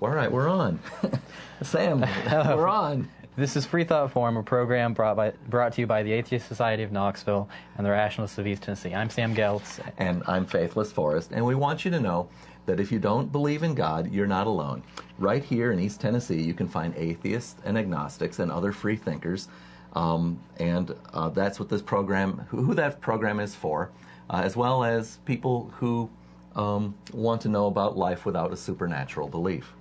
All right, we're on. Sam, we're on. This is Freethought Forum, a program brought to you by the Atheist Society of Knoxville and the Rationalists of East Tennessee. I'm Sam Geltz. And I'm Faithless Forrest, and we want you to know that if you don't believe in God, you're not alone. Right here in East Tennessee, you can find atheists and agnostics and other free thinkers, and that's what this program, who that program is for, as well as people who want to know about life without a supernatural belief.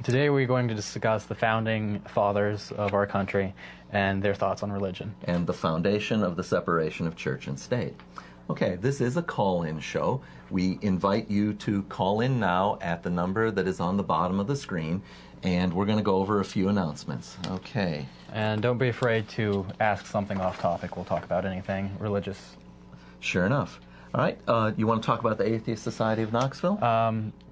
Today we're going to discuss the founding fathers of our country and their thoughts on religion. And the foundation of the separation of church and state. Okay, this is a call-in show. We invite you to call in now at the number that is on the bottom of the screen, and we're going to go over a few announcements. Okay. And don't be afraid to ask something off topic. We'll talk about anything religious. Sure enough. All right, you want to talk about the Atheist Society of Knoxville?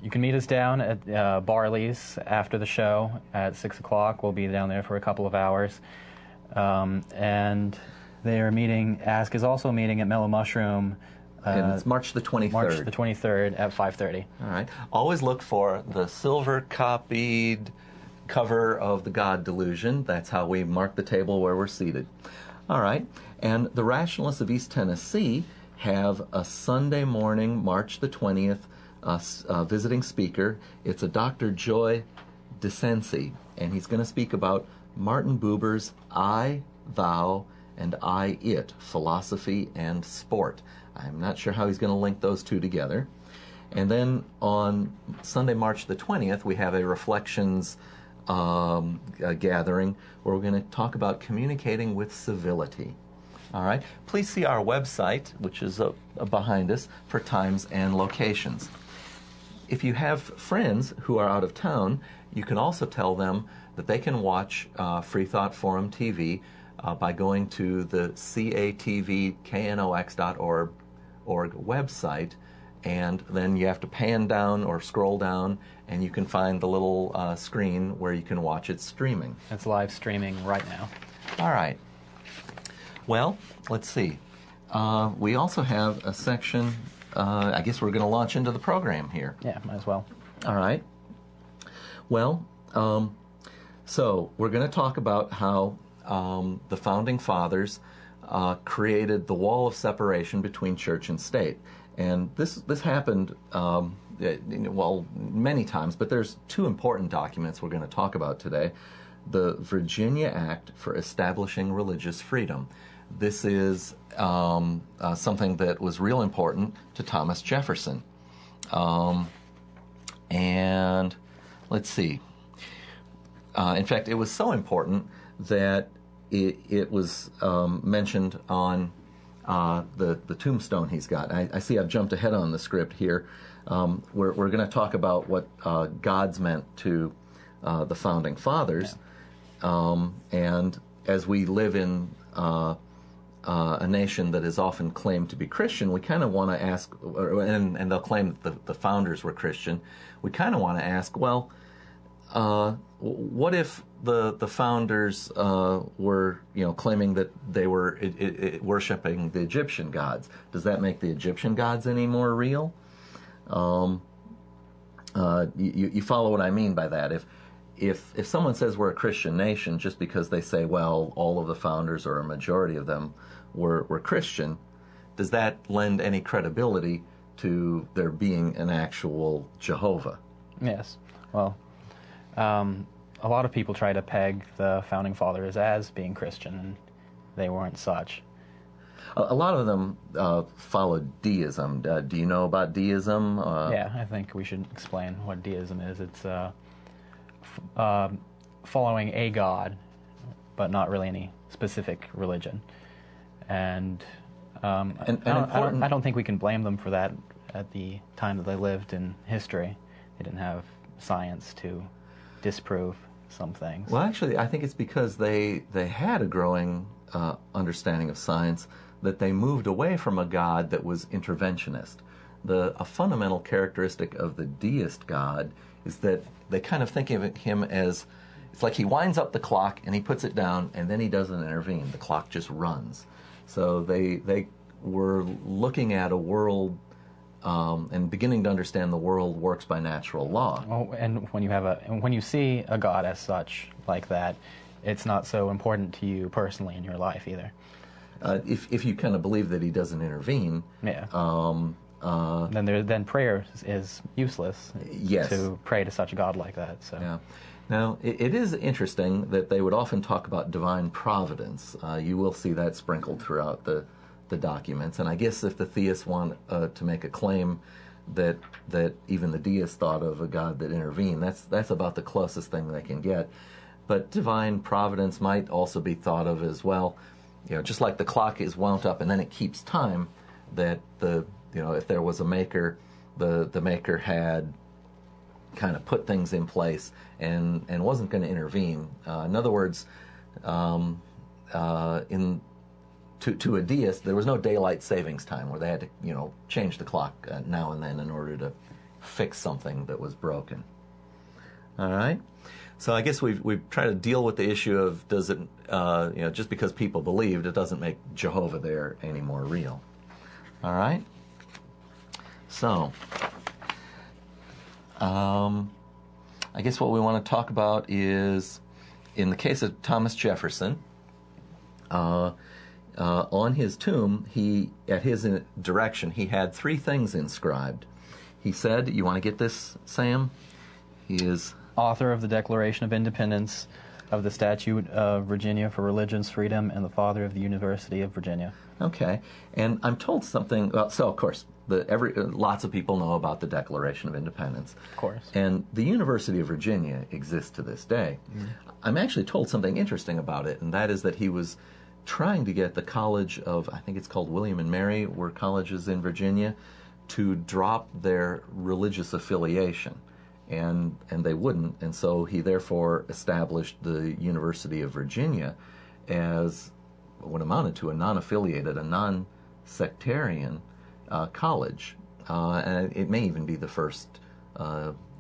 You can meet us down at Barley's after the show at 6 o'clock. We'll be down there for a couple of hours. And they are meeting, Ask is also meeting at Mellow Mushroom. And it's March the 23rd. March the 23rd at 5:30. All right. Always look for the silver-copied cover of The God Delusion. That's how we mark the table where we're seated. All right. And the Rationalists of East Tennessee have a Sunday morning, March the 20th, visiting speaker. It's a Dr. Joy DeCency, and he's going to speak about Martin Buber's I, Thou, and I, It, philosophy and sport. I'm not sure how he's going to link those two together. And then on Sunday, March the 20th, we have a Reflections gathering where we're going to talk about communicating with civility. All right. Please see our website, which is behind us, for times and locations. If you have friends who are out of town, you can also tell them that they can watch Freethought Forum TV by going to the catvknox.org website, and then you have to pan down or scroll down, and you can find the little screen where you can watch it streaming. It's live streaming right now. All right. Well, let's see. We also have a section, I guess we're going to launch into the program here. Yeah, might as well. All right. Well, so we're going to talk about how the Founding Fathers created the wall of separation between church and state. And this happened, well, many times, but there's two important documents we're going to talk about today. The Virginia Act for Establishing Religious Freedom. This is something that was real important to Thomas Jefferson. And let's see. In fact, it was so important that it was mentioned on the tombstone he's got. I see I've jumped ahead on the script here. We're going to talk about what gods meant to the Founding Fathers. Yeah. And as we live in a nation that is often claimed to be Christian, we kind of want to ask, and they'll claim that the founders were Christian, we kind of want to ask, well, what if the founders were, claiming that they were worshiping the Egyptian gods? Does that make the Egyptian gods any more real? You follow what I mean by that? If someone says we're a Christian nation just because they say, well, all of the founders or a majority of them were Christian, does that lend any credibility to there being an actual Jehovah? Yes. Well, a lot of people try to peg the Founding Fathers as being Christian, and they weren't such. A lot of them followed deism. Do you know about deism? Yeah, I think we should explain what deism is. It's following a god, but not really any specific religion. And I don't think we can blame them for that at the time that they lived in history. They didn't have science to disprove some things. Well, actually, I think it's because they had a growing understanding of science that they moved away from a God that was interventionist. A fundamental characteristic of the deist God is that they kind of think of him as, it's like he winds up the clock and he puts it down and then he doesn't intervene. The clock just runs. So they were looking at a world and beginning to understand the world works by natural law. Oh, and when you see a God as such, like that, it's not so important to you personally in your life either. If you kind of believe that he doesn't intervene, yeah. Then prayer is useless. Yes. To pray to such a God like that. So. Yeah. Now, it is interesting that they would often talk about divine providence. You will see that sprinkled throughout the documents. And I guess if the theists want to make a claim that even the deists thought of a God that intervened, that's about the closest thing they can get. But divine providence might also be thought of as well. Just like the clock is wound up and then it keeps time, that if there was a maker, the maker had kind of put things in place and wasn't going to intervene. In other words, to a deist, there was no daylight savings time where they had to change the clock now and then in order to fix something that was broken. All right. So I guess we've tried to deal with the issue of does it just because people believed, it doesn't make Jehovah there any more real. All right. So I guess what we want to talk about is, in the case of Thomas Jefferson, on his tomb, at his direction, he had 3 things inscribed. He said, you want to get this, Sam? He is author of the Declaration of Independence, of the Statute of Virginia for Religion's Freedom, and the father of the University of Virginia. Okay, and I'm told something. So of course, lots of people know about the Declaration of Independence. Of course. And the University of Virginia exists to this day. Mm. I'm actually told something interesting about it, and that is that he was trying to get the College of, I think it's called William and Mary, were colleges in Virginia, to drop their religious affiliation. And they wouldn't, and so he therefore established the University of Virginia as what amounted to a non-affiliated, a non-sectarian college. And it may even be the first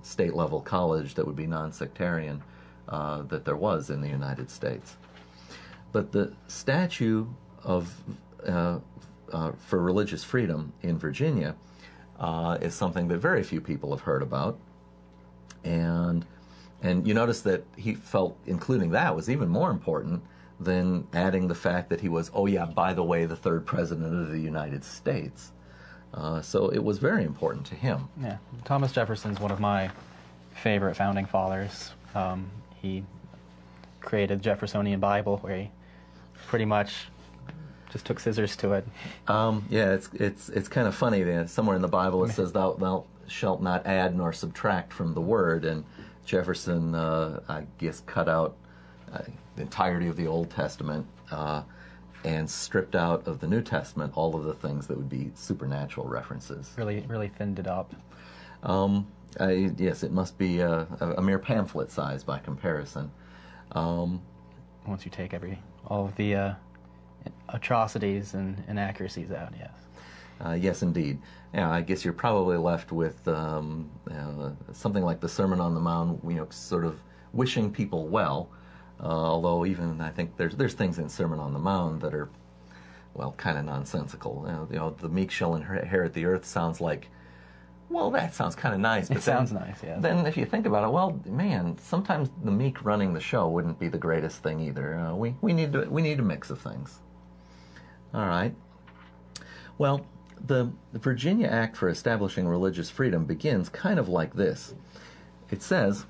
state-level college that would be non-sectarian that there was in the United States. But the statute of for religious freedom in Virginia is something that very few people have heard about. And you notice that he felt including that was even more important than adding the fact that he was, by the way, the 3rd president of the United States. So it was very important to him. Yeah, Thomas Jefferson's one of my favorite founding fathers. He created the Jeffersonian Bible, where he pretty much just took scissors to it. It's kind of funny that somewhere in the Bible it says, thou shalt not add nor subtract from the word, and Jefferson, I guess, cut out the entirety of the Old Testament and stripped out of the New Testament all of the things that would be supernatural references. Really, really thinned it up. Yes, it must be a mere pamphlet size by comparison. Once you take all of the atrocities and inaccuracies out, yes. Yes, indeed. Yeah, I guess you're probably left with something like the Sermon on the Mount, sort of wishing people well. Although even I think there's things in Sermon on the Mount that are, well, kind of nonsensical. The meek shall inherit the earth sounds like, well, that sounds kind of nice. But sounds nice, yeah. Then if you think about it, well, man, sometimes the meek running the show wouldn't be the greatest thing either. We need a mix of things. All right. Well, the Virginia Act for Establishing Religious Freedom begins kind of like this. It says,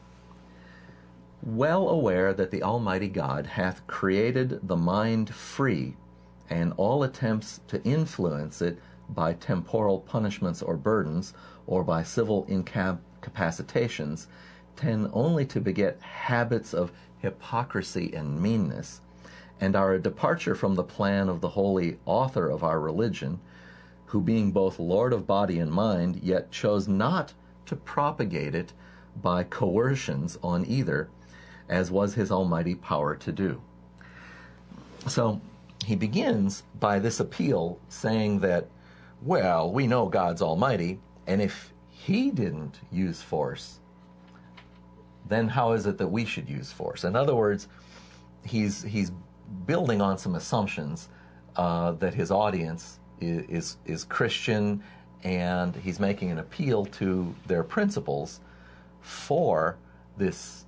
well aware that the Almighty God hath created the mind free, and all attempts to influence it by temporal punishments or burdens, or by civil incapacitations, tend only to beget habits of hypocrisy and meanness, and are a departure from the plan of the holy author of our religion, who being both Lord of body and mind, yet chose not to propagate it by coercions on either, as was his almighty power to do. So he begins by this appeal saying that, well, we know God's almighty, and if he didn't use force, then how is it that we should use force? In other words, he's building on some assumptions that his audience is Christian and he's making an appeal to their principles for this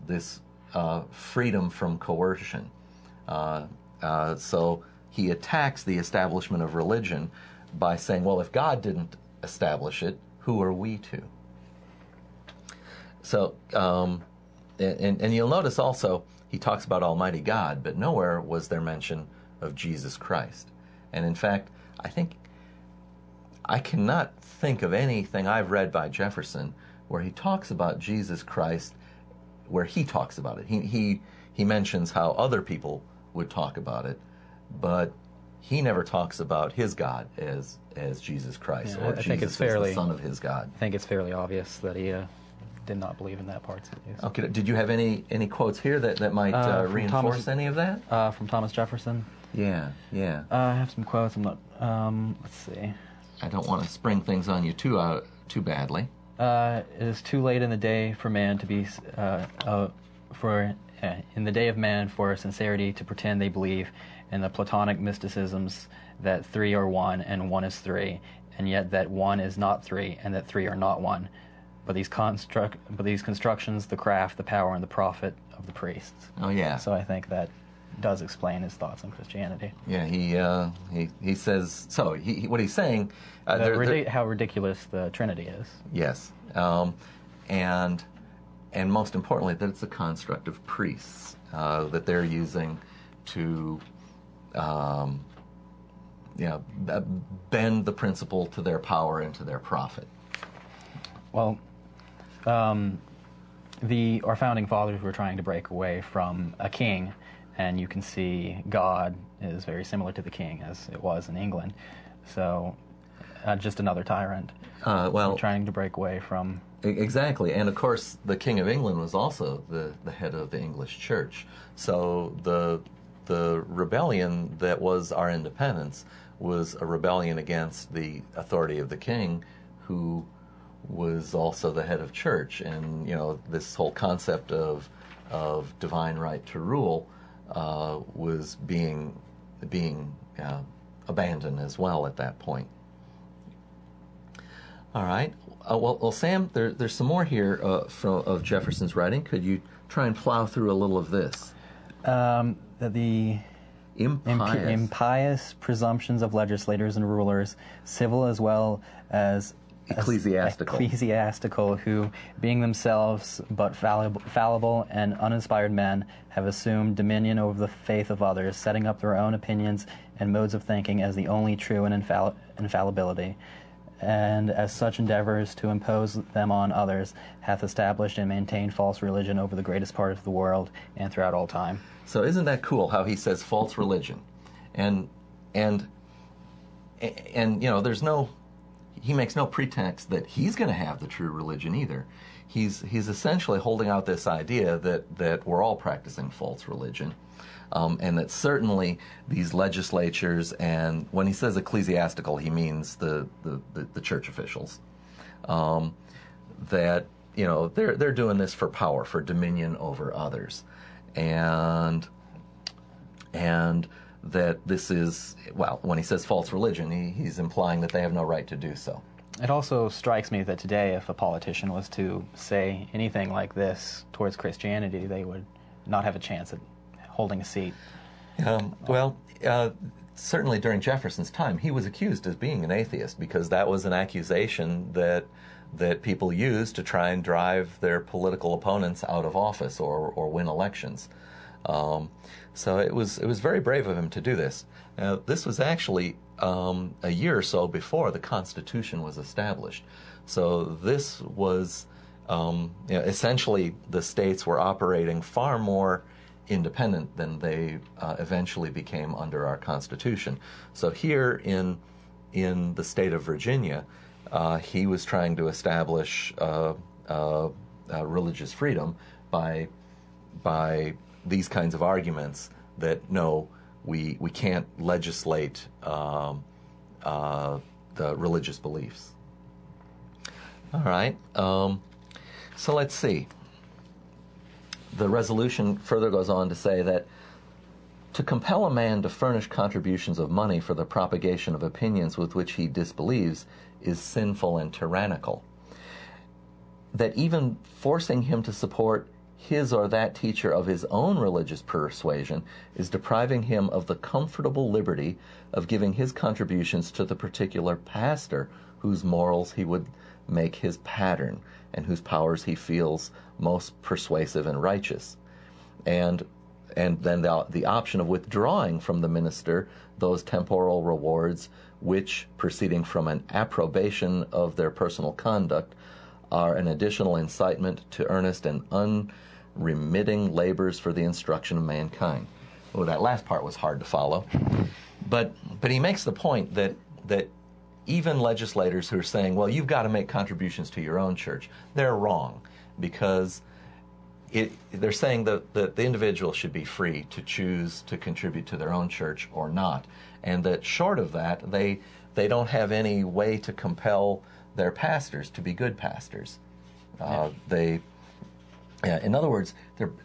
freedom from coercion. So he attacks the establishment of religion by saying, well, if God didn't establish it, who are we to? So, and you'll notice also, he talks about Almighty God, but nowhere was there mention of Jesus Christ. And in fact, I cannot think of anything I've read by Jefferson where he talks about Jesus Christ, where he talks about it. He mentions how other people would talk about it, but he never talks about his God as Jesus Christ, or Jesus as the Son of his God. I think it's fairly obvious that he did not believe in that part. Okay. Did you have any quotes here that might reinforce any of that? From Thomas Jefferson? Yeah. I have some quotes. I'm not. Let's see. I don't want to spring things on you too badly. It is too late in the day for man to be in the day of man for sincerity to pretend they believe in the Platonic mysticisms that three are one and one is three, and yet that one is not three and that three are not one. But these constructions, the craft, the power, and the profit of the priests. Oh yeah. So I think that does explain his thoughts on Christianity. Yeah, he says so. What he's saying, how ridiculous the Trinity is. Yes, and most importantly, that it's a construct of priests that they're using to, bend the principle to their power and to their profit. Well, our founding fathers were trying to break away from a king. And you can see God is very similar to the king as it was in England. So just another tyrant trying to break away from... Exactly. And of course, the King of England was also the head of the English church. So the rebellion that was our independence was a rebellion against the authority of the king, who was also the head of church. And, this whole concept of divine right to rule was being abandoned as well at that point. All right. Well, Sam, there's some more here of Jefferson's writing. Could you try and plow through a little of this? The impious presumptions of legislators and rulers, civil as well as ecclesiastical, who, being themselves but fallible and uninspired men, have assumed dominion over the faith of others, setting up their own opinions and modes of thinking as the only true and infallibility, and as such endeavors to impose them on others, hath established and maintained false religion over the greatest part of the world and throughout all time. So isn't that cool how he says false religion? And there's no... He makes no pretext that he's going to have the true religion either. He's essentially holding out this idea that we're all practicing false religion, and that certainly these legislatures, and when he says ecclesiastical, he means the church officials, that they're doing this for power, for dominion over others, and that this is, when he says false religion, he's implying that they have no right to do so. It also strikes me that today, if a politician was to say anything like this towards Christianity, they would not have a chance at holding a seat. Certainly during Jefferson's time, he was accused as being an atheist, because that was an accusation that people used to try and drive their political opponents out of office or win elections. So it was very brave of him to do this. This was actually a year or so before the Constitution was established. So this was essentially the states were operating far more independent than they eventually became under our Constitution. So here in the state of Virginia, he was trying to establish religious freedom by these kinds of arguments that no, we can't legislate the religious beliefs. All right. So let's see. The resolution further goes on to say that To compel a man to furnish contributions of money for the propagation of opinions with which he disbelieves is sinful and tyrannical. That even forcing him to support his or that teacher of his own religious persuasion is depriving him of the comfortable liberty of giving his contributions to the particular pastor whose morals he would make his pattern and whose powers he feels most persuasive and righteous. And then the option of withdrawing from the minister those temporal rewards which, proceeding from an approbation of their personal conduct, are an additional incitement to earnest and unremitting labors for the instruction of mankind. Oh, that last part was hard to follow. But he makes the point that even legislators who are saying, well, you've got to make contributions to your own church, they're wrong, because they're saying that the individual should be free to choose to contribute to their own church or not, and that short of that, they don't have any way to compel their pastors to be good pastors. In other words,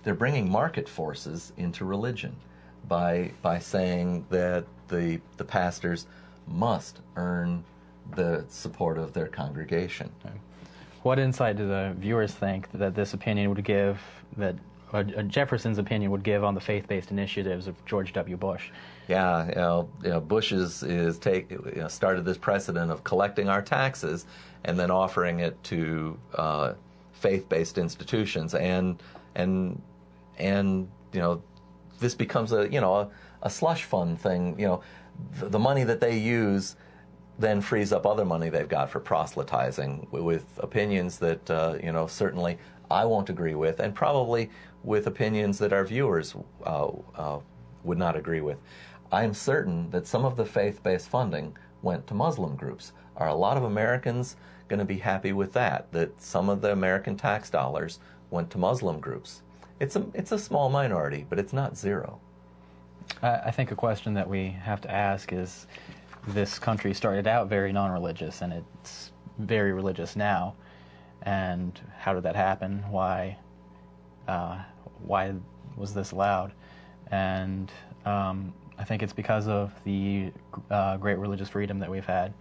they're bringing market forces into religion by saying that the pastors must earn the support of their congregation. Okay. What insight do the viewers think that this opinion would give, that Jefferson's opinion would give on the faith-based initiatives of George W. Bush? Yeah, Bush started this precedent of collecting our taxes and then offering it to faith-based institutions, and this becomes a slush fund thing. The money that they use then frees up other money they've got for proselytizing with opinions that certainly I won't agree with, and probably with opinions that our viewers would not agree with. I'm certain that some of the faith-based funding went to Muslim groups. Are a lot of Americans going to be happy with that some of the American tax dollars went to Muslim groups? It's a small minority, but it's not zero. I think a question that we have to ask is, this country started out very non-religious, and it's very religious now. And how did that happen? Why was this allowed? And I think it's because of the great religious freedom that we've had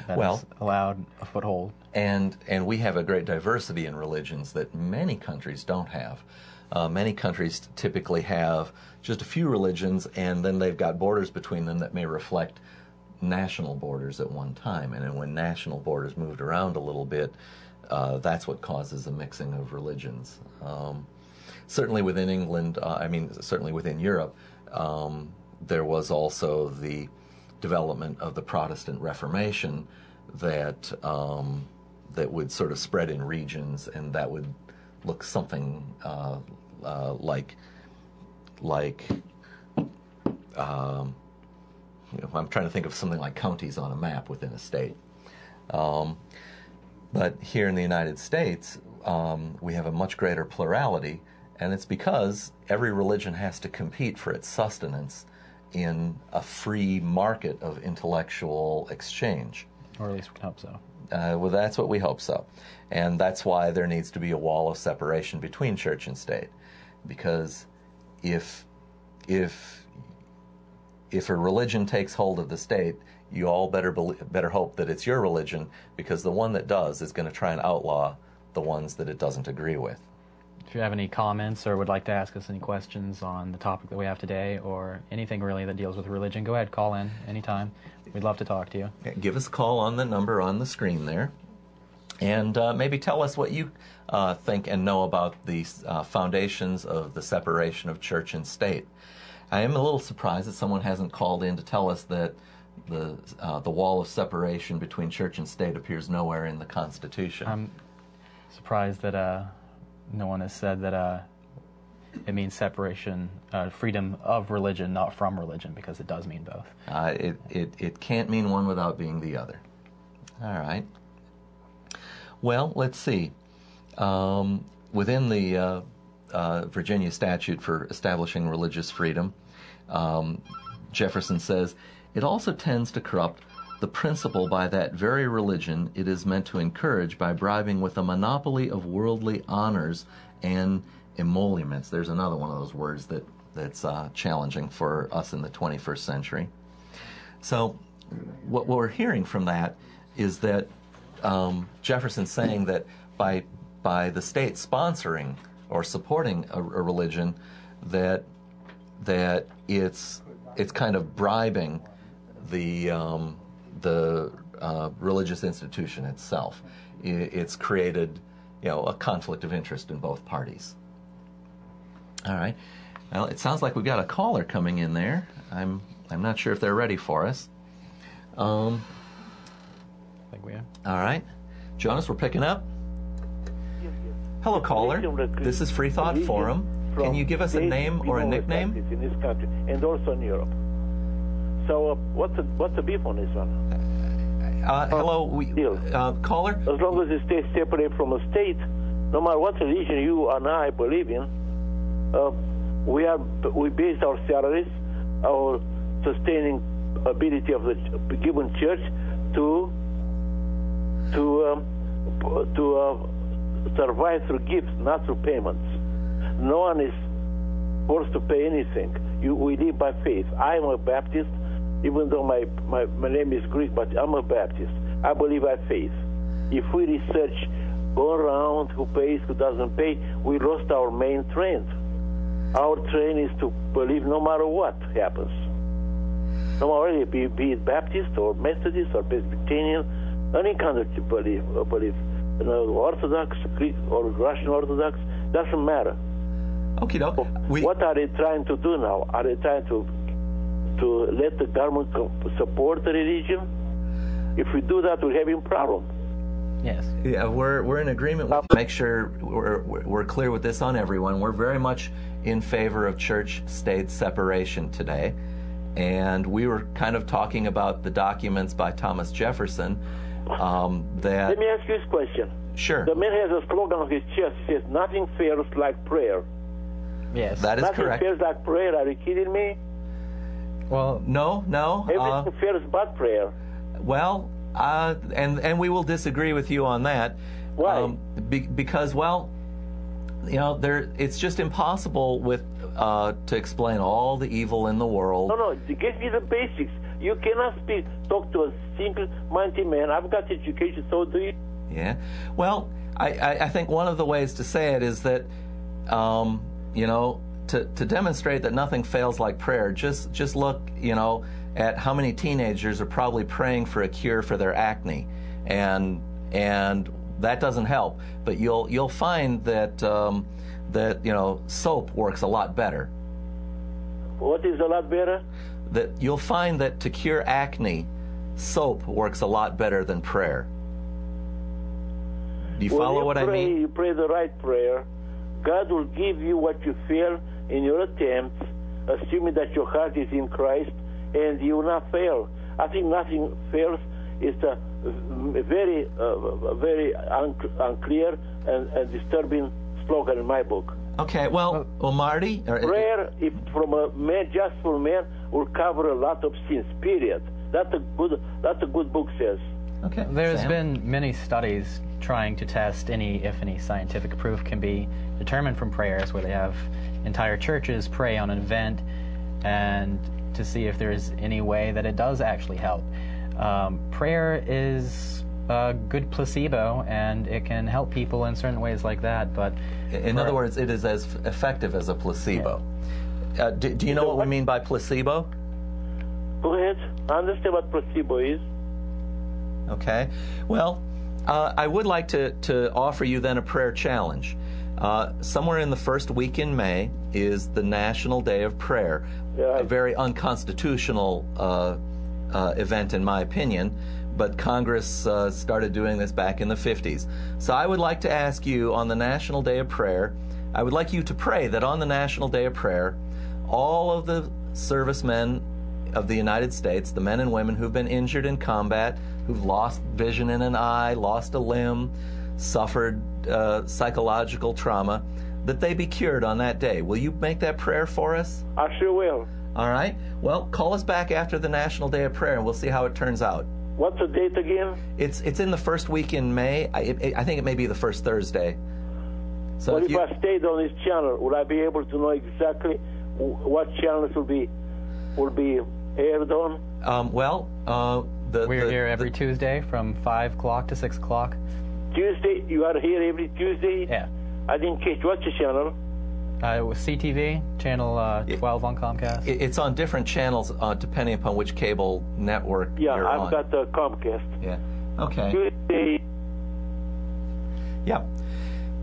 that has allowed a foothold. And we have a great diversity in religions that many countries don't have. Many countries typically have just a few religions, and then they've got borders between them that may reflect national borders at one time. And then when national borders moved around a little bit, that's what causes a mixing of religions. Certainly within England, certainly within Europe, there was also the development of the Protestant Reformation that would sort of spread in regions, and that would look something like I'm trying to think of something like counties on a map within a state. But here in the United States, we have a much greater plurality, and it's because every religion has to compete for its sustenance in a free market of intellectual exchange. Or at least we hope so. Well, that's what we hope so. And that's why there needs to be a wall of separation between church and state. Because if a religion takes hold of the state, you all better hope that it's your religion, because the one that does is going to try and outlaw the ones that it doesn't agree with. If you have any comments or would like to ask us any questions on the topic that we have today, or anything really that deals with religion, go ahead, call in anytime. We'd love to talk to you. Give us a call on the number on the screen there, and maybe tell us what you think and know about the foundations of the separation of church and state. I am a little surprised that someone hasn't called in to tell us that the wall of separation between church and state appears nowhere in the Constitution. I'm surprised that no one has said that it means separation, freedom of religion, not from religion, because it does mean both. It can't mean one without being the other. All right. Well, let's see. Within the Virginia statute for establishing religious freedom, Jefferson says, it also tends to corrupt the principle by that very religion it is meant to encourage by bribing with a monopoly of worldly honors and emoluments. There's another one of those words that that's challenging for us in the 21st century. So what we're hearing from that is that Jefferson's saying that by the state sponsoring or supporting a religion, that it's kind of bribing the religious institution itself. It's created, a conflict of interest in both parties. All right. Well, it sounds like we've got a caller coming in there. I'm not sure if they're ready for us. I think we are. All right. Jonas, we're picking up. Yes. Hello, caller. This is Freethought Forum. Can you give us a name or a nickname? In this country and also in Europe. So what's the beef on this one? Hello, caller. As long as it stays separate from a state, no matter what religion you and I believe in, we base our salaries, our sustaining ability of the given church to survive through gifts, not through payments. No one is forced to pay anything. We live by faith. I'm a Baptist, even though my name is Greek, but I'm a Baptist. I believe by faith. If we research, go around who pays, who doesn't pay, we lost our main trend. Our trend is to believe no matter what happens. No matter be it Baptist or Methodist or Presbyterian, any kind of belief, Orthodox, Greek or Russian Orthodox, doesn't matter. Okay, what are they trying to do now? Are they trying to let the government support the religion? If we do that, we're having a problem. Yes. Yeah, we're in agreement with make sure we're clear with this on everyone. We're very much in favor of church-state separation today. And we were kind of talking about the documents by Thomas Jefferson that... Let me ask you this question. Sure. The man has a slogan on his chest. He says, "Nothing fails like prayer." Yes. That is Nothing correct. fails like prayer. Are you kidding me? Well, no. Everything fails but prayer. Well, and we will disagree with you on that. Why? Because, it's just impossible to explain all the evil in the world. No, give me the basics. You cannot talk to a simple-minded man. I've got education, so do you. Yeah. Well, I think one of the ways to say it is that, to demonstrate that nothing fails like prayer, just look, at how many teenagers are probably praying for a cure for their acne, and that doesn't help. But you'll find that soap works a lot better. What is a lot better? That you'll find that to cure acne, soap works a lot better than prayer. Do you follow what I mean? You pray the right prayer. God will give you what you feel in your attempts, assuming that your heart is in Christ, and you will not fail. I think nothing fails is a very unclear and disturbing slogan in my book. Okay, well, Marty? Prayer, if from a man, just for man, will cover a lot of sins, period. That's a good book says. Okay. There's been many studies trying to test if any scientific proof can be determined from prayers, where they have entire churches pray on an event and to see if there is any way that it does actually help. Prayer is a good placebo, and it can help people in certain ways like that. But in other words, it is as effective as a placebo. Yeah. Do you know what we mean by placebo? Go ahead. I understand what placebo is. Okay. Well, I would like to offer you then a prayer challenge. Somewhere in the first week in May is the National Day of Prayer, a very unconstitutional event in my opinion, but Congress started doing this back in the 50s. So I would like to ask you on the National Day of Prayer, I would like you to pray that on the National Day of Prayer, all of the servicemen of the United States, the men and women who've been injured in combat, who've lost vision in an eye, lost a limb, suffered psychological trauma, that they be cured on that day. Will you make that prayer for us? I sure will. All right. Well, call us back after the National Day of Prayer, and we'll see how it turns out. What's the date again? It's in the first week in May. I think it may be the first Thursday. So if I stayed on this channel, would I be able to know exactly what channels will be aired on? We're here every Tuesday from 5 o'clock to 6 o'clock. Tuesday? You are here every Tuesday? Yeah. I didn't catch. What's the channel? It was CTV, channel 12 on Comcast. It's on different channels depending upon which cable network you're on. Yeah, I've got the Comcast. Yeah. Okay. Tuesday. Yeah.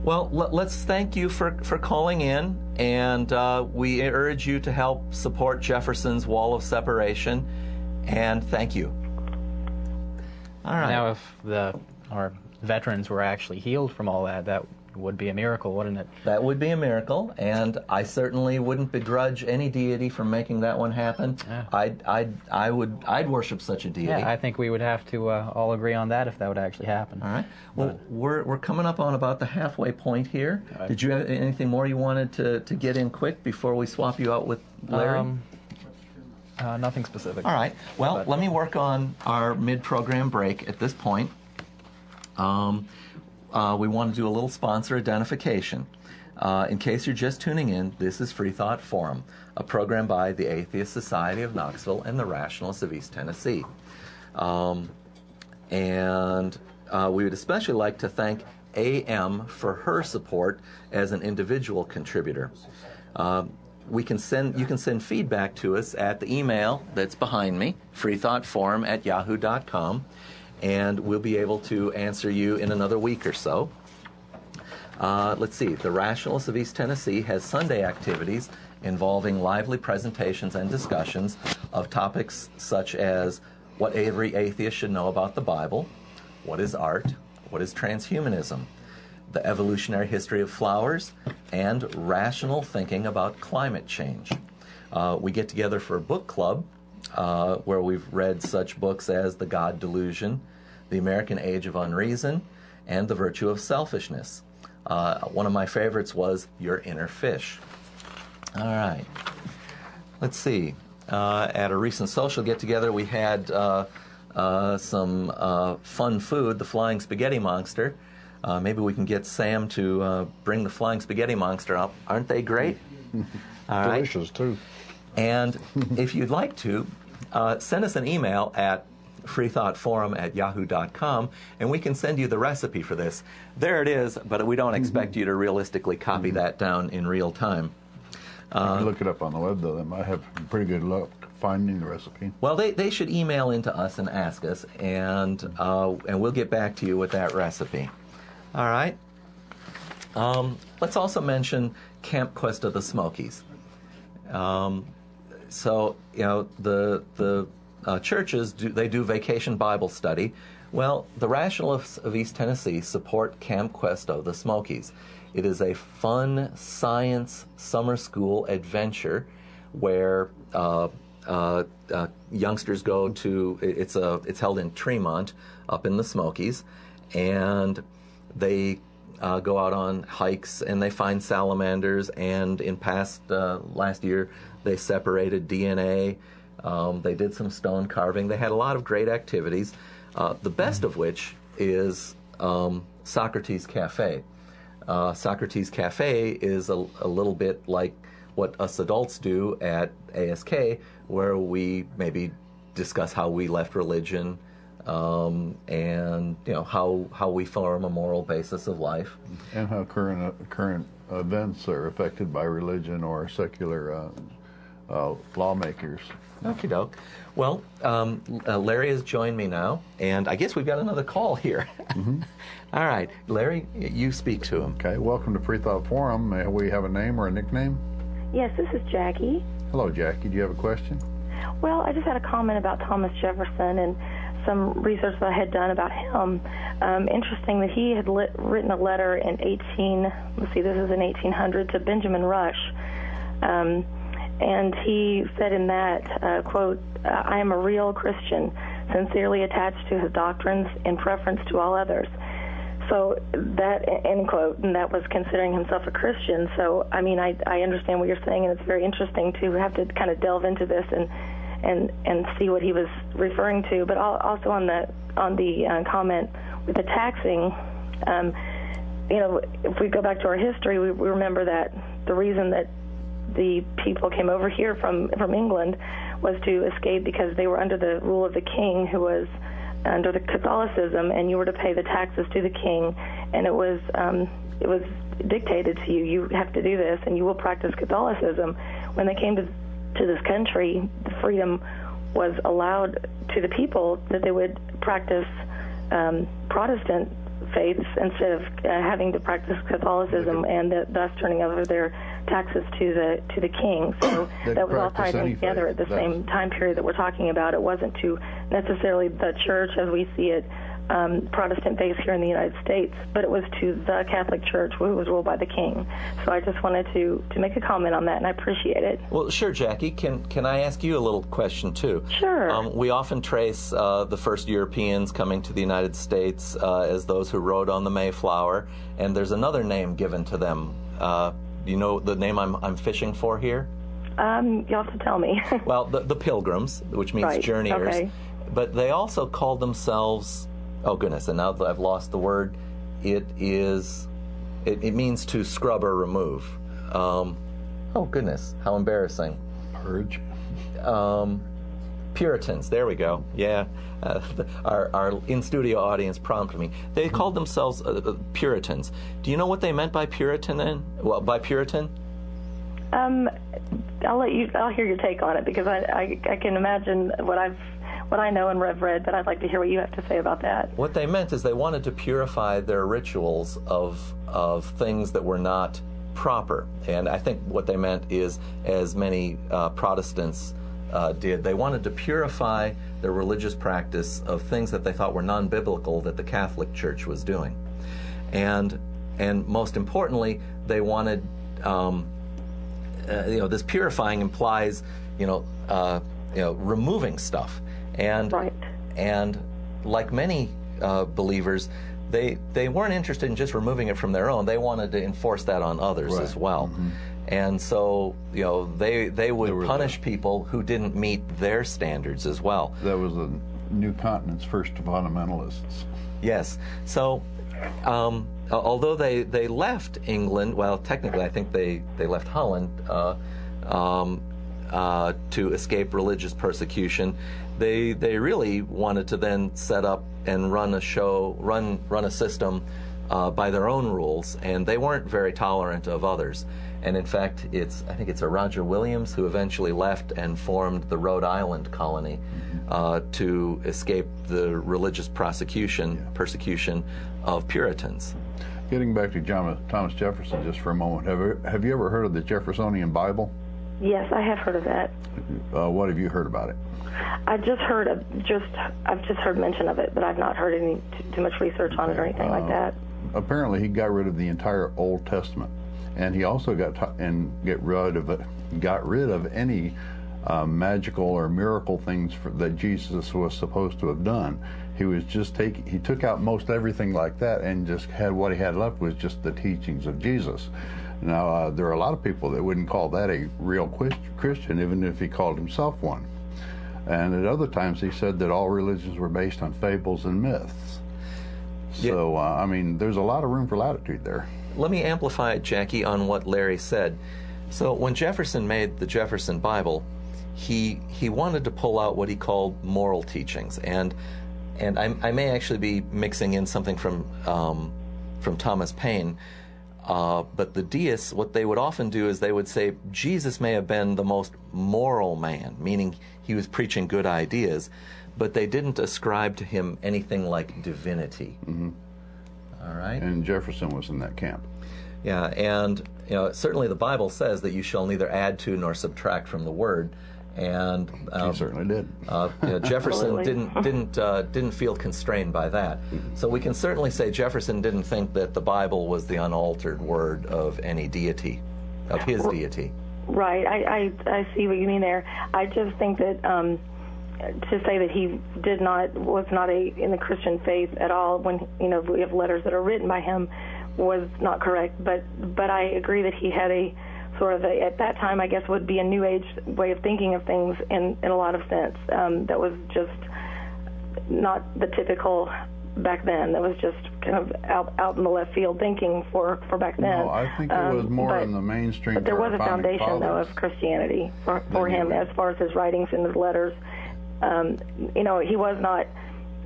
Well, let's thank you for calling in, and we urge you to help support Jefferson's Wall of Separation, and thank you. All right. Now, if our veterans were actually healed from all that would be a miracle, wouldn't it? That would be a miracle, and I certainly wouldn't begrudge any deity for making that one happen. Yeah. I'd worship such a deity. Yeah, I think we would have to all agree on that if that would actually happen. All right. Well, we're coming up on about the halfway point here. Right. Did you have anything more you wanted to get in quick before we swap you out with Larry? Nothing specific. All right. Well, let me work on our mid-program break at this point. We want to do a little sponsor identification. In case you're just tuning in, this is Freethought Forum, a program by the Atheist Society of Knoxville and the Rationalists of East Tennessee. And we would especially like to thank AM for her support as an individual contributor. You can send feedback to us at the email that's behind me, freethoughtforum@yahoo.com, and we'll be able to answer you in another week or so. Let's see. The Rationalists of East Tennessee has Sunday activities involving lively presentations and discussions of topics such as what every atheist should know about the Bible, what is art, what is transhumanism, the evolutionary history of flowers, and rational thinking about climate change. We get together for a book club where we've read such books as The God Delusion, The American Age of Unreason, and The Virtue of Selfishness. One of my favorites was Your Inner Fish. All right. Let's see. At a recent social get-together, we had some fun food, the Flying Spaghetti Monster. Maybe we can get Sam to bring the Flying Spaghetti Monster up. Aren't they great? All Delicious, too. And if you'd like to, send us an email at freethoughtforum@yahoo.com, and we can send you the recipe for this. There it is, but we don't expect you to realistically copy that down in real time. You can look it up on the web, though. They might have pretty good luck finding the recipe. Well, they should email into us and ask us, and we'll get back to you with that recipe. All right. Let's also mention Camp Quest of the Smokies. So, you know, the churches do vacation Bible study. Well, the Rationalists of East Tennessee support Camp Quest of the Smokies. It is a fun science summer school adventure where youngsters go to. It's held in Tremont, up in the Smokies, and they go out on hikes and they find salamanders. And in last year, they separated DNA. They did some stone carving. They had a lot of great activities, the best of which is Socrates Cafe. Socrates Cafe is a little bit like what us adults do at ASK, where we maybe discuss how we left religion and how we form a moral basis of life. And how current events are affected by religion or secular lawmakers. Okie doke. Well, Larry has joined me now, and I guess we've got another call here. Mm-hmm. All right, Larry, you speak to him. Okay, welcome to Freethought Forum. May we have a name or a nickname? Yes, this is Jackie. Hello, Jackie. Do you have a question? Well, I just had a comment about Thomas Jefferson and some research that I had done about him. Interesting that he had written a letter in 1800 to Benjamin Rush. And he said in that, quote, I am a real Christian, sincerely attached to his doctrines in preference to all others. So that, end quote, and that was considering himself a Christian. So, I mean, I understand what you're saying, and it's very interesting to have to kind of delve into this and see what he was referring to. But also on the comment with the taxing, if we go back to our history, we remember that the reason that the people came over here from England was to escape because they were under the rule of the king, who was under the Catholicism, and you were to pay the taxes to the king, and it was dictated to you. You have to do this, and you will practice Catholicism. When they came to this country, the freedom was allowed to the people that they would practice Protestant faiths instead of having to practice Catholicism, and thus turning over their taxes to the king. So that was all tied in together at the same time period that we're talking about. It wasn't to necessarily the church as we see it, Protestant faith here in the United States, but it was to the Catholic Church, who was ruled by the king. So I just wanted to make a comment on that, and I appreciate it. Well, sure, Jackie. Can I ask you a little question, too? Sure. We often trace the first Europeans coming to the United States as those who rode on the Mayflower, and there's another name given to them. Do you know the name I'm fishing for here? You'll have to tell me. Well, the Pilgrims, which means right. journeyers. Okay. But they also called themselves, oh goodness, and now that I've lost the word, it means to scrub or remove. Oh goodness, how embarrassing. Purge. Puritans, there we go. Yeah, our in-studio audience prompted me. They called themselves Puritans. Do you know what they meant by Puritan then? Well, by Puritan? I'll hear your take on it, because I can imagine what I know and have read, but I'd like to hear what you have to say about that. What they meant is they wanted to purify their rituals of things that were not proper. And I think what they meant is, as many Protestants did, they wanted to purify their religious practice of things that they thought were non-biblical that the Catholic Church was doing. And most importantly, they wanted, this purifying implies, removing stuff. And right. And like many believers, they weren't interested in just removing it from their own. They wanted to enforce that on others right. as well. Mm-hmm. And so, they would punish people who didn't meet their standards as well. That was the New Continent's first fundamentalists. Yes. So, although they left England, well, technically I think they left Holland to escape religious persecution, they really wanted to then set up and run a system by their own rules, and they weren't very tolerant of others. And in fact, I think it's a Roger Williams who eventually left and formed the Rhode Island colony to escape the religious persecution of Puritans. Getting back to Thomas Jefferson just for a moment, have you ever heard of the Jeffersonian Bible? Yes, I have heard of that. What have you heard about it? I've just heard mention of it, but I've not heard any too much research on it or anything like that. Apparently, he got rid of the entire Old Testament, and he also got rid of any magical or miracle things that Jesus was supposed to have done. He took out most everything like that, and just had what he had left was just the teachings of Jesus. Now, there are a lot of people that wouldn't call that a real Christian, even if he called himself one. And at other times, he said that all religions were based on fables and myths. Yeah. So, there's a lot of room for latitude there. Let me amplify it, Jackie, on what Larry said. So when Jefferson made the Jefferson Bible, he wanted to pull out what he called moral teachings. And I may actually be mixing in something from Thomas Paine. But the deists, what they would often do is they would say Jesus may have been the most moral man, meaning he was preaching good ideas, but they didn't ascribe to him anything like divinity. Mm-hmm. All right? And Jefferson was in that camp. Yeah, and certainly the Bible says that you shall neither add to nor subtract from the Word. And he certainly did. Jefferson didn't feel constrained by that. So we can certainly say Jefferson didn't think that the Bible was the unaltered word of any deity, of his deity. Right. I see what you mean there. I just think that to say that he was not in the Christian faith at all, when we have letters that are written by him, was not correct. But I agree that he had a sort of at that time, I guess, would be a New Age way of thinking of things in a lot of sense. That was just not the typical back then. That was just kind of out in the left field thinking for back then. No, I think it was more in the mainstream. But there was a foundation, though, of Christianity for him as far as his writings and his letters. He was not,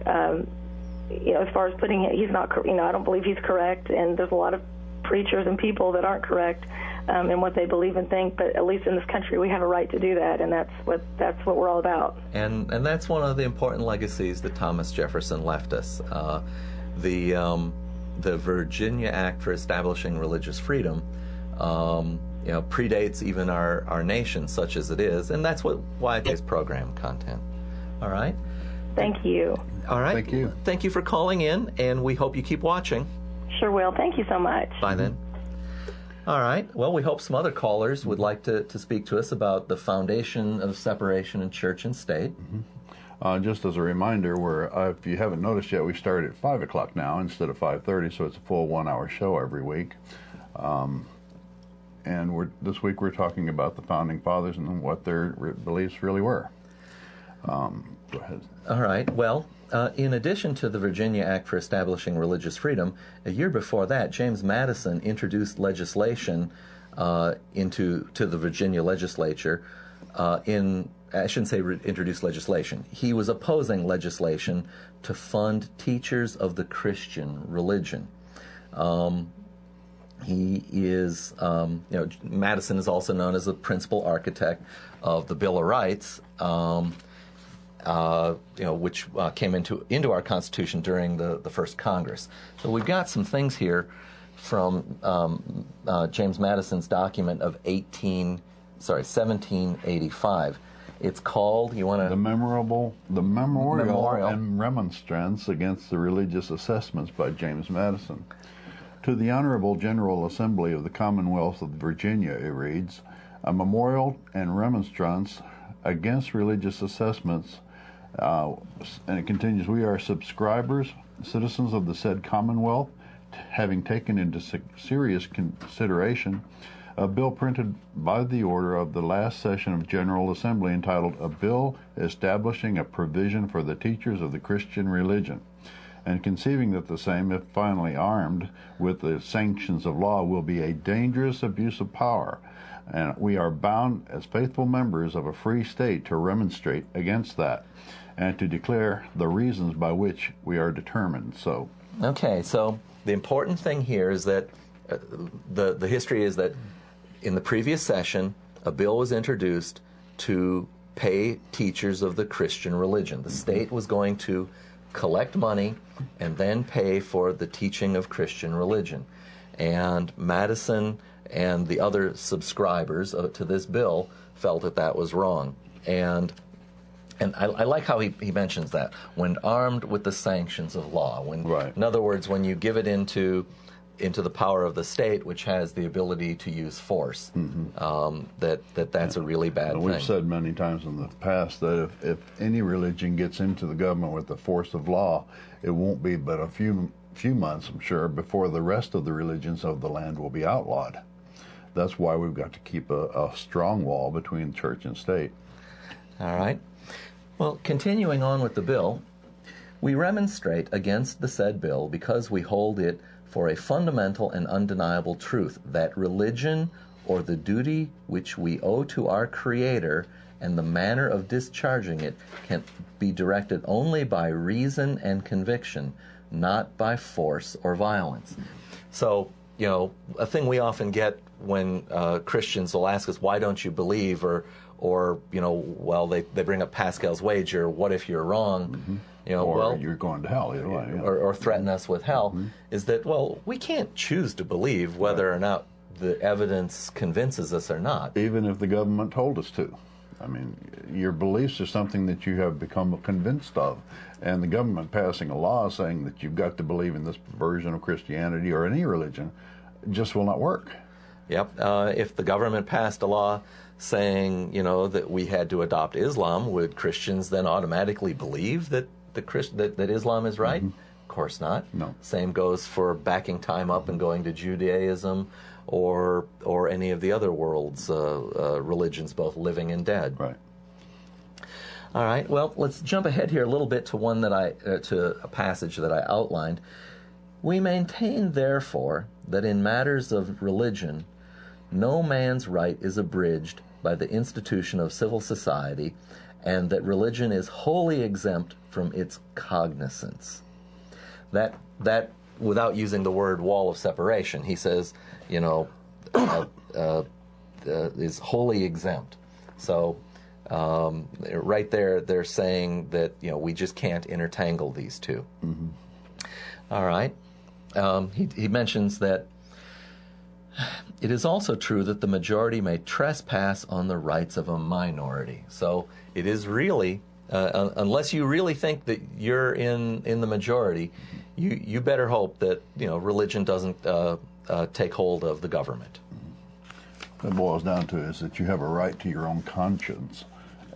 as far as he's not, I don't believe he's correct, and there's a lot of preachers and people that aren't correct in what they believe and think, but at least in this country we have a right to do that, and that's what we're all about. And that's one of the important legacies that Thomas Jefferson left us. The Virginia Act for establishing religious freedom predates even our nation, such as it is, and that's why it is program content. All right? Thank you. All right. Thank you. Thank you for calling in, and we hope you keep watching. Sure will. Thank you so much. Bye then. All right. Well, we hope some other callers would like to speak to us about the foundation of separation in church and state. Mm-hmm. Just as a reminder, if you haven't noticed yet, we start at 5 o'clock now instead of 5:30, so it's a full 1-hour show every week. And this week we're talking about the Founding Fathers and what their beliefs really were. Go ahead. All right. Well, in addition to the Virginia Act for establishing religious freedom, a year before that, James Madison introduced legislation into the Virginia legislature. I shouldn't say introduced legislation. He was opposing legislation to fund teachers of the Christian religion. He is, Madison is also known as the principal architect of the Bill of Rights. Which came into our Constitution during the first Congress. So we've got some things here from James Madison's document of 1785. It's called, the Memorial and Remonstrance Against the Religious Assessments by James Madison. To the Honorable General Assembly of the Commonwealth of Virginia, it reads, a memorial and remonstrance against religious assessments. And it continues, we are subscribers, citizens of the said Commonwealth, having taken into serious consideration a bill printed by the order of the last session of General Assembly entitled A Bill Establishing a Provision for the Teachers of the Christian Religion, and conceiving that the same, if finally armed with the sanctions of law, will be a dangerous abuse of power, and we are bound as faithful members of a free state to remonstrate against that, and to declare the reasons by which we are determined so. Okay, so the important thing here is that the history is that in the previous session, a bill was introduced to pay teachers of the Christian religion. The state was going to collect money and then pay for the teaching of Christian religion. And Madison and the other subscribers to this bill felt that was wrong. And I like how he mentions that, when armed with the sanctions of law. Right. In other words, when you give it into the power of the state, which has the ability to use force, that's a really bad thing. We've said many times in the past that if any religion gets into the government with the force of law, it won't be but a few months, I'm sure, before the rest of the religions of the land will be outlawed. That's why we've got to keep a strong wall between church and state. All right. Well, continuing on with the bill, we remonstrate against the said bill because we hold it for a fundamental and undeniable truth that religion, or the duty which we owe to our Creator and the manner of discharging it, can be directed only by reason and conviction, not by force or violence. So, a thing we often get when Christians will ask us, why don't you believe, or they bring up Pascal's wager, what if you're wrong? Or you're going to hell, either way. Yeah. Or threaten us with hell, is that, we can't choose to believe whether or not the evidence convinces us or not. Even if the government told us to. I mean, your beliefs are something that you have become convinced of, and the government passing a law saying that you've got to believe in this version of Christianity or any religion just will not work. Yep. If the government passed a law saying, that we had to adopt Islam, would Christians then automatically believe that that Islam is right? Of course not. No. Same goes for backing time up and going to Judaism or any of the other world's religions, both living and dead. Right. All right. Well, let's jump ahead here a little bit to one that to a passage that I outlined. We maintain, therefore, that in matters of religion, no man's right is abridged by the institution of civil society, and that religion is wholly exempt from its cognizance. That without using the word wall of separation, he says, is wholly exempt. So right there, they're saying that we just can't intertangle these two. Mm-hmm. All right. He mentions that it is also true that the majority may trespass on the rights of a minority. So it is really, unless you really think that you're in the majority, you better hope that religion doesn't take hold of the government. What it boils down to is that you have a right to your own conscience,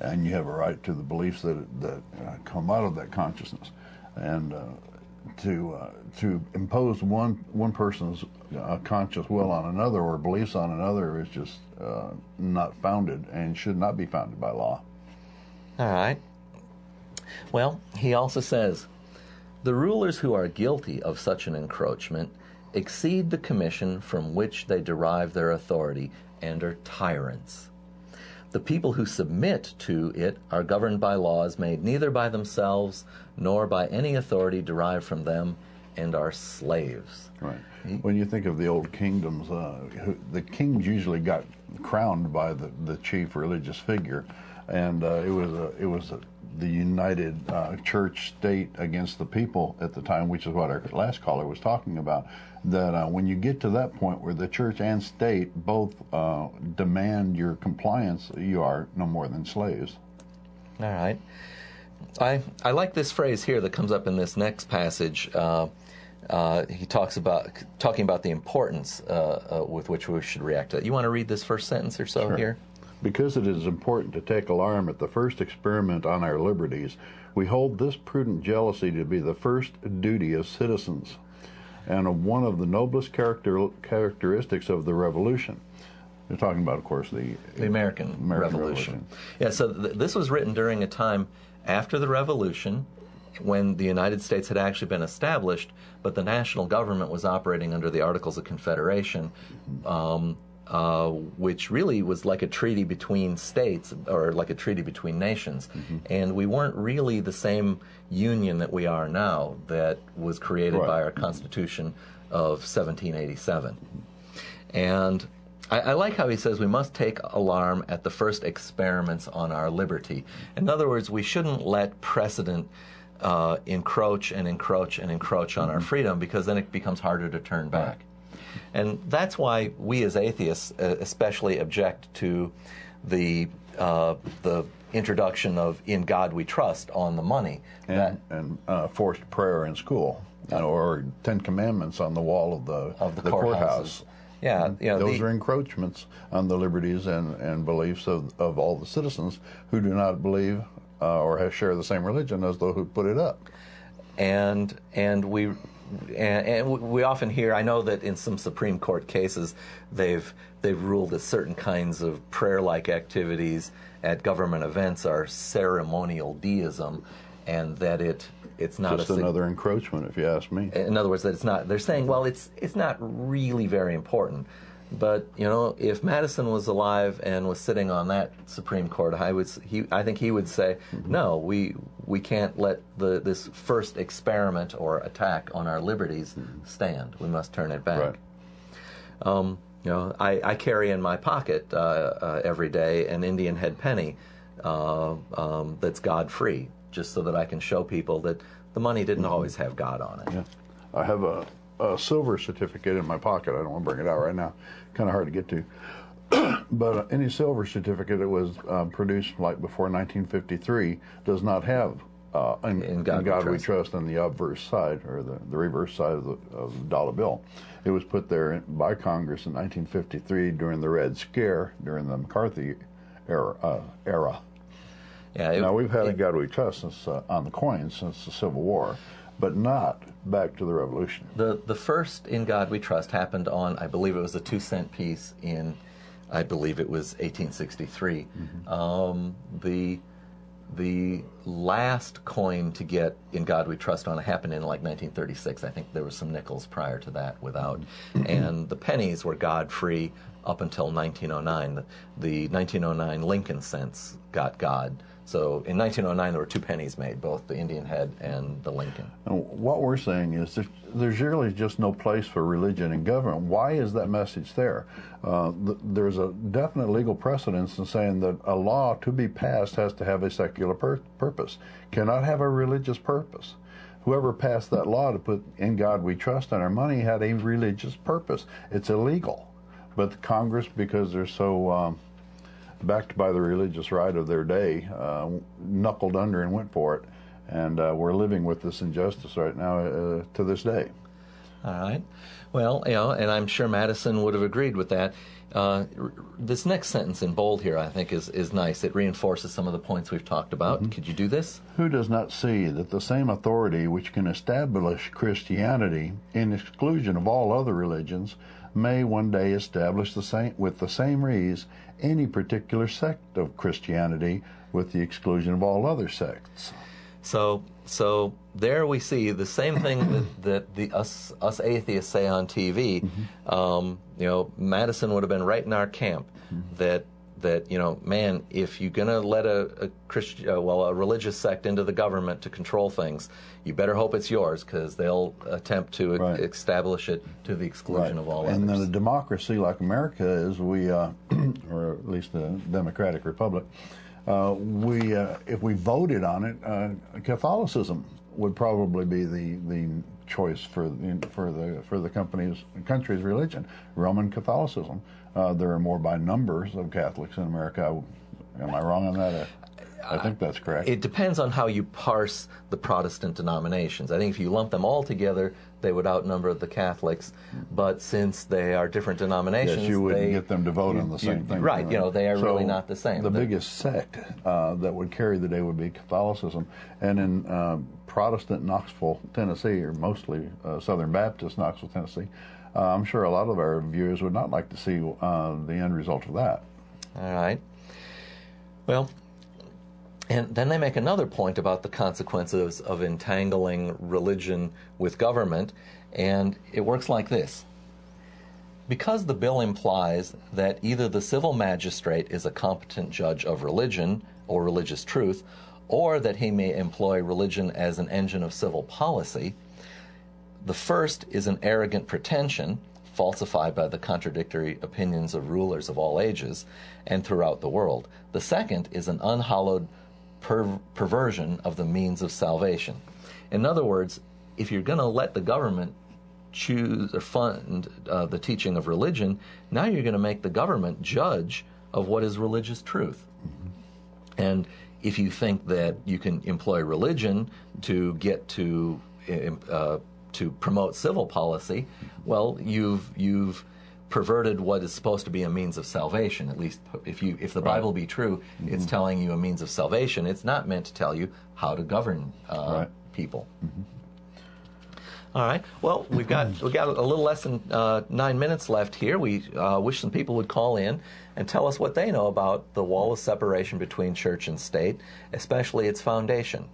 and you have a right to the beliefs that come out of that consciousness, and to impose one person's conscious will on another or beliefs on another is just not founded and should not be founded by law. All right. Well, he also says, the rulers who are guilty of such an encroachment exceed the commission from which they derive their authority and are tyrants. The people who submit to it are governed by laws made neither by themselves nor by any authority derived from them, and are slaves. Right. When you think of the old kingdoms, the kings usually got crowned by the chief religious figure, and it was the united church state against the people at the time, which is what our last caller was talking about. That when you get to that point where the church and state both demand your compliance, you are no more than slaves. All right. I like this phrase here that comes up in this next passage. He talking about the importance with which we should react to it. You want to read this first sentence or so? Sure. Here? Because it is important to take alarm at the first experiment on our liberties, we hold this prudent jealousy to be the first duty of citizens, and one of the noblest characteristics of the Revolution. They're talking about, of course, the American Revolution. Yeah, so this was written during a time after the Revolution, when the United States had actually been established, but the national government was operating under the Articles of Confederation, which really was like a treaty between states, or like a treaty between nations. Mm-hmm. And we weren't really the same union that we are now, that was created by our Constitution of 1787. And I like how he says we must take alarm at the first experiments on our liberty. In other words, we shouldn't let precedent encroach and encroach and encroach on our freedom, because then it becomes harder to turn back. And that's why we as atheists especially object to the introduction of "In God We Trust" on the money. And forced prayer in school, or 10 Commandments on the wall of the courthouse. Yeah, those are encroachments on the liberties and beliefs of all the citizens who do not believe or share the same religion as those who put it up. And we often hear, I know that in some Supreme Court cases, they've ruled that certain kinds of prayer-like activities at government events are ceremonial deism, and that it's not just another encroachment, if you ask me. In other words, that it's not. They're saying, well, it's not really very important. But if Madison was alive and was sitting on that Supreme Court, I think he would say, no, we can't let this first experiment or attack on our liberties stand. We must turn it back. Right. I carry in my pocket every day an Indian head penny that's God-free, just so that I can show people that the money didn't always have God on it. Yeah. I have a silver certificate in my pocket. I don't want to bring it out right now. Kind of hard to get to. But any silver certificate that was produced like before 1953 does not have in God We Trust on the obverse side, or the reverse side of the dollar bill. It was put there by Congress in 1953 during the Red Scare, during the McCarthy era. Yeah, now, we've had In God We Trust since, on the coins since the Civil War, but not back to the Revolution. The first In God We Trust happened on, I believe it was a 2-cent piece in, I believe it was 1863. Mm-hmm. the last coin to get "In God We Trust" on happened in like 1936. I think there were some nickels prior to that without, and the pennies were God-free up until 1909. The 1909 Lincoln cents got God. So in 1909 there were 2 pennies made, both the Indian head and the Lincoln. And what we're saying is there's really just no place for religion in government. Why is that message there? There's a definite legal precedence in saying that a law to be passed has to have a secular purpose, cannot have a religious purpose. Whoever passed that law to put "In God We Trust" on our money had a religious purpose. It's illegal. But the Congress, because they're so backed by the religious right of their day, knuckled under and went for it. And we're living with this injustice right now to this day. All right. Well, and I'm sure Madison would have agreed with that. This next sentence in bold here, I think, is nice. It reinforces some of the points we've talked about. Mm-hmm. Could you do this? Who does not see that the same authority which can establish Christianity in exclusion of all other religions may one day establish with the same ease any particular sect of Christianity with the exclusion of all other sects? So there we see the same thing that us atheists say on TV. Mm-hmm. Madison would have been right in our camp. Mm-hmm. That man, if you're going to let a religious sect into the government to control things, you better hope it's yours, because they'll attempt to establish it to the exclusion of all others. And in a democracy like America is, we, or at least a democratic republic, if we voted on it, Catholicism would probably be the choice for the country's religion, Roman Catholicism. There are more by numbers of Catholics in America. Am I wrong on that? I think that's correct. It depends on how you parse the Protestant denominations. I think if you lump them all together, they would outnumber the Catholics. But since they are different denominations, yes, you wouldn't get them to vote on the same thing. Right, they are really not the same. The biggest sect that would carry the day would be Catholicism. And in Protestant Knoxville, Tennessee, or mostly Southern Baptist Knoxville, Tennessee, I'm sure a lot of our viewers would not like to see the end result of that. All right. Well, and then they make another point about the consequences of entangling religion with government, and it works like this. Because the bill implies that either the civil magistrate is a competent judge of religion or religious truth, or that he may employ religion as an engine of civil policy, the first is an arrogant pretension, falsified by the contradictory opinions of rulers of all ages and throughout the world. The second is an unhallowed perversion of the means of salvation. In other words, if you're going to let the government choose or fund the teaching of religion, now you're going to make the government judge of what is religious truth. Mm-hmm. And if you think that you can employ religion to get to promote civil policy, well, you've perverted what is supposed to be a means of salvation. At least if the Bible be true, mm-hmm. It's telling you a means of salvation. It's not meant to tell you how to govern people. Mm-hmm. All right. Well, we got a little less than 9 minutes left here. We wish some people would call in and tell us what they know about the wall of separation between church and state, especially its foundation.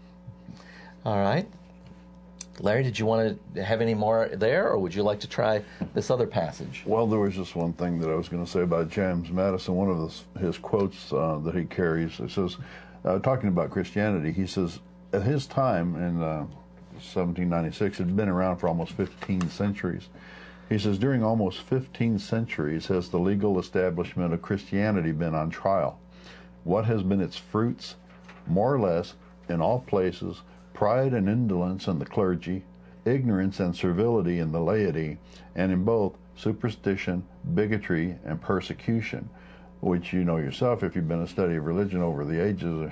All right. Larry, did you want to have any more there, or would you like to try this other passage? Well, there was just one thing that I was going to say about James Madison. One of his quotes that he carries, it says, talking about Christianity, he says, at his time in 1796, it had been around for almost 15 centuries. He says, during almost 15 centuries has the legal establishment of Christianity been on trial. What has been its fruits? More or less, in all places, pride and indolence in the clergy, ignorance and servility in the laity, and in both superstition, bigotry, and persecution, which you know yourself, if you've been a study of religion over the ages,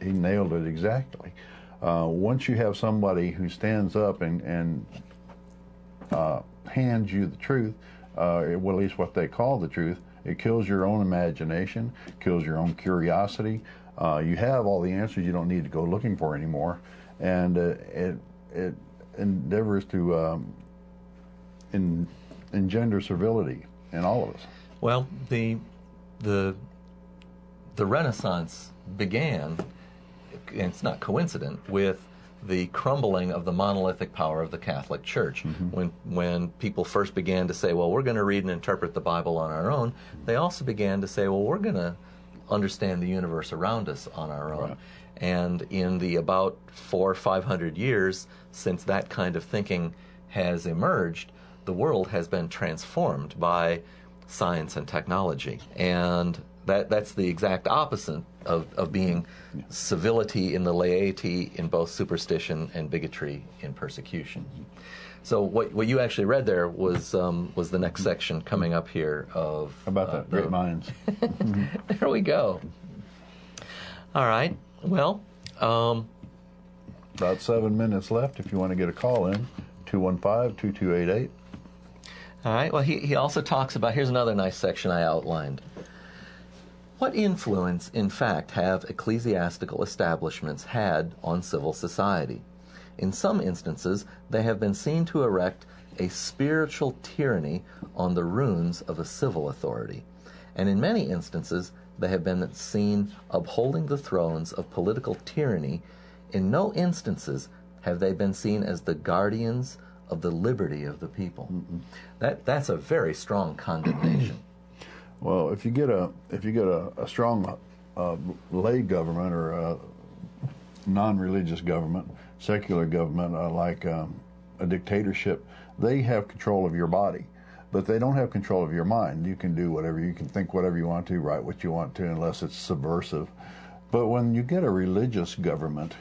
he nailed it exactly. Once you have somebody who stands up and hands you the truth, well, at least what they call the truth, it kills your own imagination, kills your own curiosity. You have all the answers. You don't need to go looking for anymore, and it endeavors to engender servility in all of us. Well, the the Renaissance began, and it's not coincident, with the crumbling of the monolithic power of the Catholic Church. When people first began to say, well, we're going to read and interpret the Bible on our own, they also began to say, well, we're going to understand the universe around us on our own. Right. And in the about 400 or 500 years since that kind of thinking has emerged, the world has been transformed by science and technology. And that's the exact opposite of being civility in the laity in both superstition and bigotry in persecution. So what you actually read there was the next section coming up here of about that great minds. There we go. All right. Well, about 7 minutes left. If you want to get a call in, 215-2288. All right. Well, he also talks about, here's another nice section I outlined. What influence, in fact, have ecclesiastical establishments had on civil society? In some instances, they have been seen to erect a spiritual tyranny on the ruins of a civil authority, and in many instances, they have been seen upholding the thrones of political tyranny. In no instances have they been seen as the guardians of the liberty of the people. That's a very strong condemnation. Well, if you get a strong lay government or a non-religious government, secular government, like a dictatorship, they have control of your body, but they don't have control of your mind. You can do whatever, you can think whatever you want to, write what you want to, unless it's subversive. But when you get a religious government,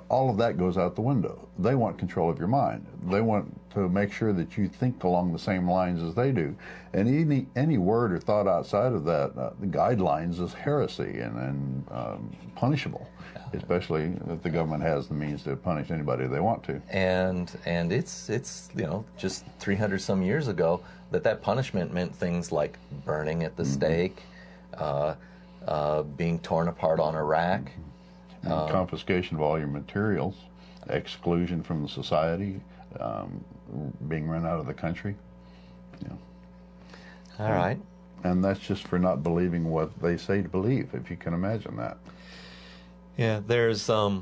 all of that goes out the window. They want control of your mind. They want to make sure that you think along the same lines as they do. And any word or thought outside of that, the guidelines, is heresy and punishable, especially if the government has the means to punish anybody they want to. And it's just 300 some years ago that punishment meant things like burning at the stake, being torn apart on a rack. And confiscation of all your materials, exclusion from the society, being run out of the country. All right. And that's just for not believing what they say to believe, if you can imagine that. Yeah, there's a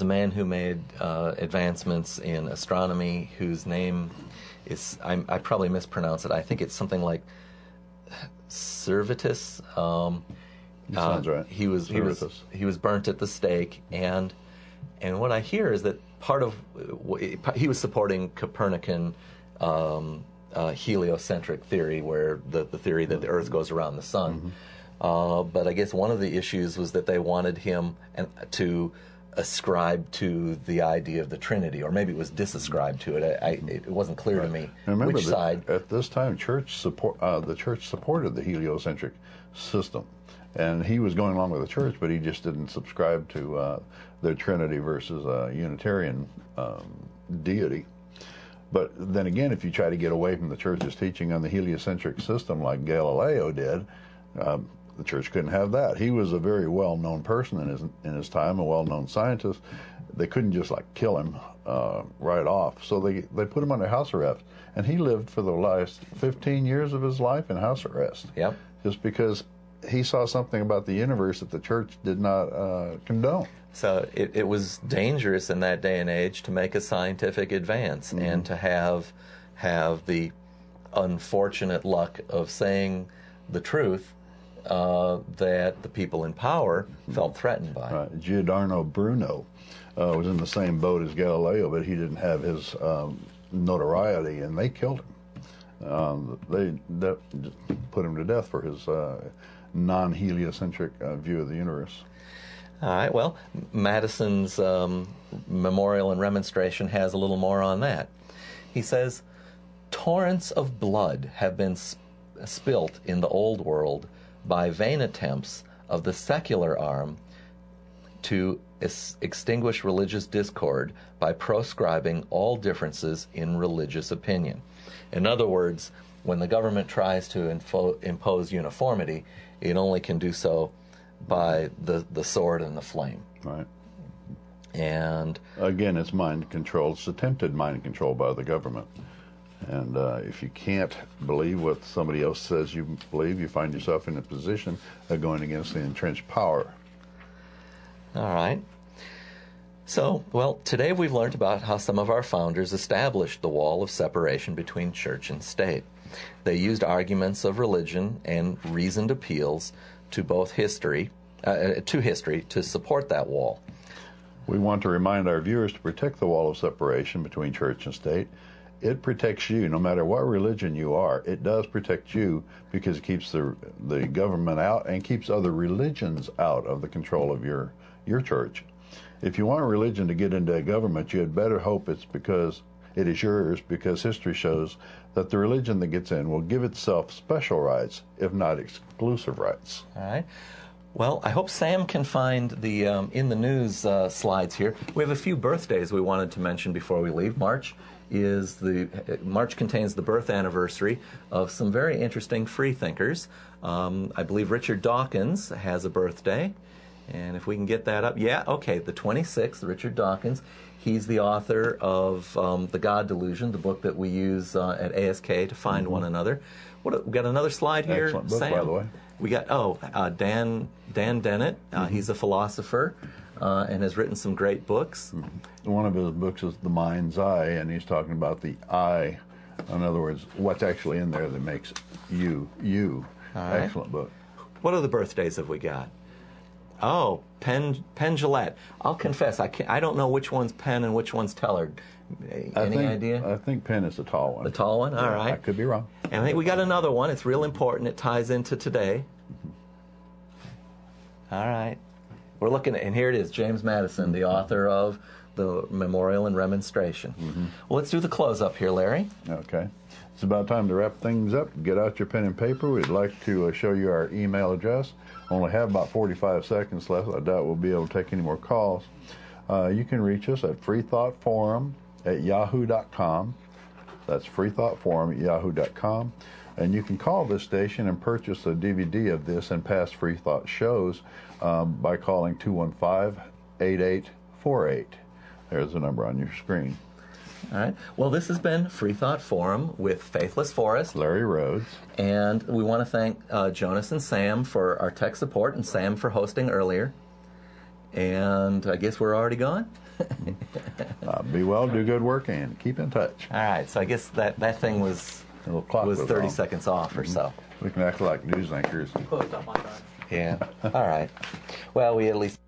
man who made advancements in astronomy whose name is, I probably mispronounce it. I think it's something like Servetus. Sounds right. He was burnt at the stake, and what I hear is that part of he was supporting Copernican heliocentric theory, where the theory that the Earth goes around the sun. But I guess one of the issues was that they wanted him to ascribe to the idea of the Trinity, or maybe it was disascribed to it. It wasn't clear to me which side. At this time, the church supported the heliocentric system. And he was going along with the church, but he just didn't subscribe to their Trinity versus Unitarian deity. But then again, if you try to get away from the church's teaching on the heliocentric system like Galileo did, the church couldn't have that. He was a very well-known person in his time, a well-known scientist. They couldn't just kill him right off, so they put him under house arrest. And he lived for the last 15 years of his life in house arrest. Yep. Just because he saw something about the universe that the church did not condone. So it was dangerous in that day and age to make a scientific advance and to have the unfortunate luck of saying the truth that the people in power felt threatened by. Right. Giordano Bruno was in the same boat as Galileo, but he didn't have his notoriety, and they killed him. They put him to death for his non-heliocentric view of the universe. All right, well, Madison's memorial and remonstration has a little more on that. He says, torrents of blood have been spilt in the old world by vain attempts of the secular arm to extinguish religious discord by proscribing all differences in religious opinion. In other words, when the government tries to impose uniformity, it only can do so by the sword and the flame. Right. And again, it's mind control. It's attempted mind control by the government. And if you can't believe what somebody else says you believe, you find yourself in a position of going against the entrenched power. All right. So, well, today we've learned about how some of our founders established the wall of separation between church and state. They used arguments of religion and reasoned appeals to both history to support that wall. We want to remind our viewers to protect the wall of separation between church and state. It protects you, no matter what religion you are. It does protect you because it keeps the government out and keeps other religions out of the control of your church. If you want a religion to get into a government, you had better hope it's because it is yours, because history shows that the religion that gets in will give itself special rights, if not exclusive rights. All right. Well, I hope Sam can find the in the news slides here. We have a few birthdays we wanted to mention before we leave. March contains the birth anniversary of some very interesting free thinkers. I believe Richard Dawkins has a birthday. And if we can get that up, yeah, okay, the 26th, Richard Dawkins. He's the author of The God Delusion, the book that we use at ASK to find one another. We got another slide here, Excellent book, Sam. by the way. We got Dan Dennett. He's a philosopher and has written some great books. One of his books is The Mind's Eye, and he's talking about the eye. In other words, what's actually in there that makes you. Right. Excellent book. What other birthdays have we got? Oh, Penn Jillette. I'll confess, I don't know which one's Penn and which one's Teller. Any idea? I think Penn is the tall one. The tall one? All right. I could be wrong. And I think we got another one. It's real important. It ties into today. All right. We're looking at, and here it is, James Madison, the author of the Memorial and Remonstration. Well, let's do the close-up here, Larry. Okay. It's about time to wrap things up. Get out your pen and paper. We'd like to show you our email address. Only have about 45 seconds left. I doubt we'll be able to take any more calls. You can reach us at freethoughtforum@yahoo.com. That's freethoughtforum@yahoo.com. And you can call this station and purchase a DVD of this and past Freethought shows by calling 215-8848. There's the number on your screen. All right. Well, this has been Freethought Forum with Faithless Forrest, Larry Rhodes. And we want to thank Jonas and Sam for our tech support and Sam for hosting earlier. And I guess we're already gone. Be well, do good work, and keep in touch. All right. So I guess that thing was 30 seconds off or so. We can act like news anchors. Yeah. All right. Well, we at least...